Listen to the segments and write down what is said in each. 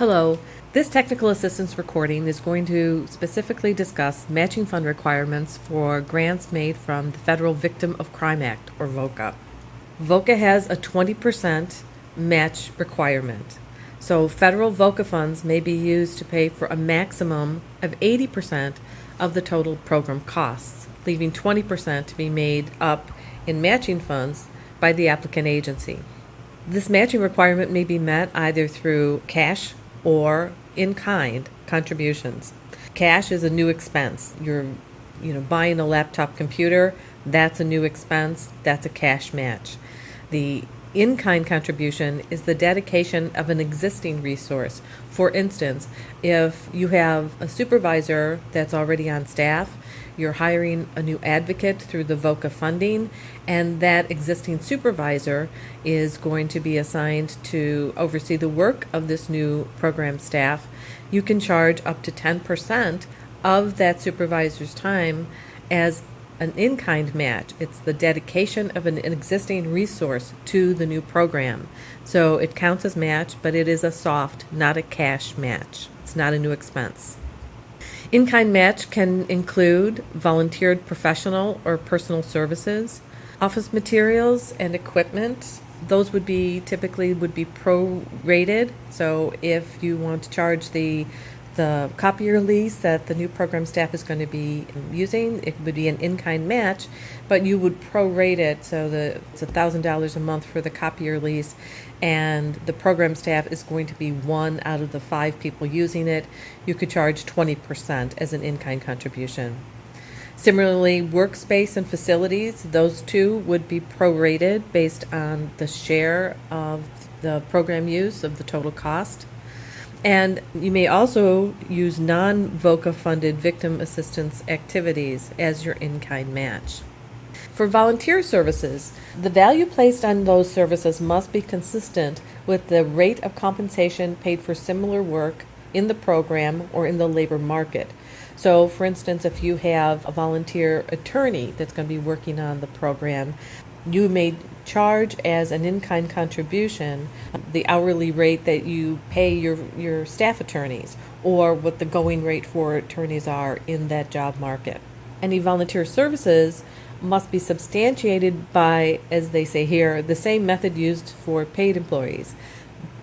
Hello. This technical assistance recording is going to specifically discuss matching fund requirements for grants made from the Federal Victim of Crime Act, or VOCA. VOCA has a 20% match requirement. So federal VOCA funds may be used to pay for a maximum of 80% of the total program costs, leaving 20% to be made up in matching funds by the applicant agency. This matching requirement may be met either through cash or in-kind contributions. Cash is a new expense. You're buying a laptop computer, that's a new expense, that's a cash match. The in-kind contribution is the dedication of an existing resource. For instance, if you have a supervisor that's already on staff, you're hiring a new advocate through the VOCA funding, and that existing supervisor is going to be assigned to oversee the work of this new program staff. You can charge up to 10% of that supervisor's time as an in-kind match. It's the dedication of an existing resource to the new program. So it counts as match, but it is a soft, not a cash match. It's not a new expense. In-kind match can include volunteered professional or personal services, office materials and equipment. Those would be prorated. So if you want to charge the copier lease that the new program staff is going to be using, it would be an in-kind match, but you would prorate it so that it's $1,000 a month for the copier lease, and the program staff is going to be 1 out of the 5 people using it. You could charge 20% as an in-kind contribution. Similarly, workspace and facilities, those two would be prorated based on the share of the program use of the total cost. And you may also use non-VOCA funded victim assistance activities as your in-kind match. For volunteer services, the value placed on those services must be consistent with the rate of compensation paid for similar work in the program or in the labor market. So, for instance, if you have a volunteer attorney that's going to be working on the program, you may charge as an in-kind contribution the hourly rate that you pay your staff attorneys, or what the going rate for attorneys are in that job market. Any volunteer services must be substantiated by, as they say here, the same method used for paid employees.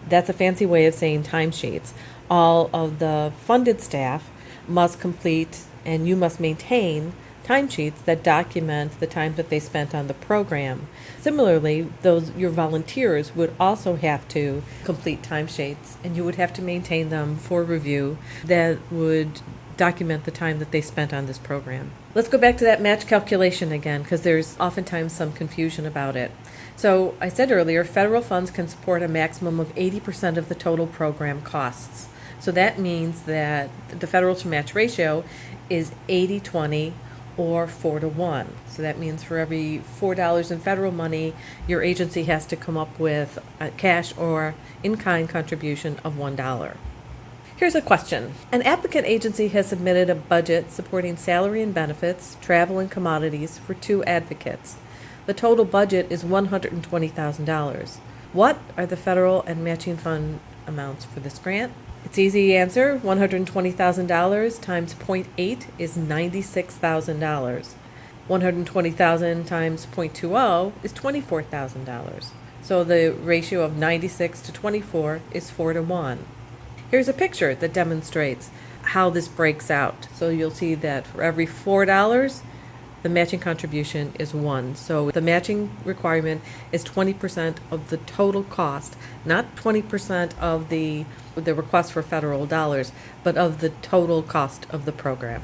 That's a fancy way of saying timesheets. All of the funded staff must complete, and you must maintain, timesheets that document the time that they spent on the program. Similarly, your volunteers would also have to complete timesheets, and you would have to maintain them for review that would document the time that they spent on this program. Let's go back to that match calculation again, because there's oftentimes some confusion about it. So I said earlier, federal funds can support a maximum of 80% of the total program costs. So that means that the federal to match ratio is 80-20 or 4-1. So that means for every $4 in federal money, your agency has to come up with a cash or in-kind contribution of $1. Here's a question. An applicant agency has submitted a budget supporting salary and benefits, travel and commodities for 2 advocates. The total budget is $120,000. What are the federal and matching fund amounts for this grant? It's easy answer. $120,000 times 0.8 is $96,000. $120,000 times 0.20 is $24,000. So the ratio of 96 to 24 is 4-1. Here's a picture that demonstrates how this breaks out. So you'll see that for every $4, the matching contribution is 1. So the matching requirement is 20% of the total cost, not 20% of the request for federal dollars, but of the total cost of the program.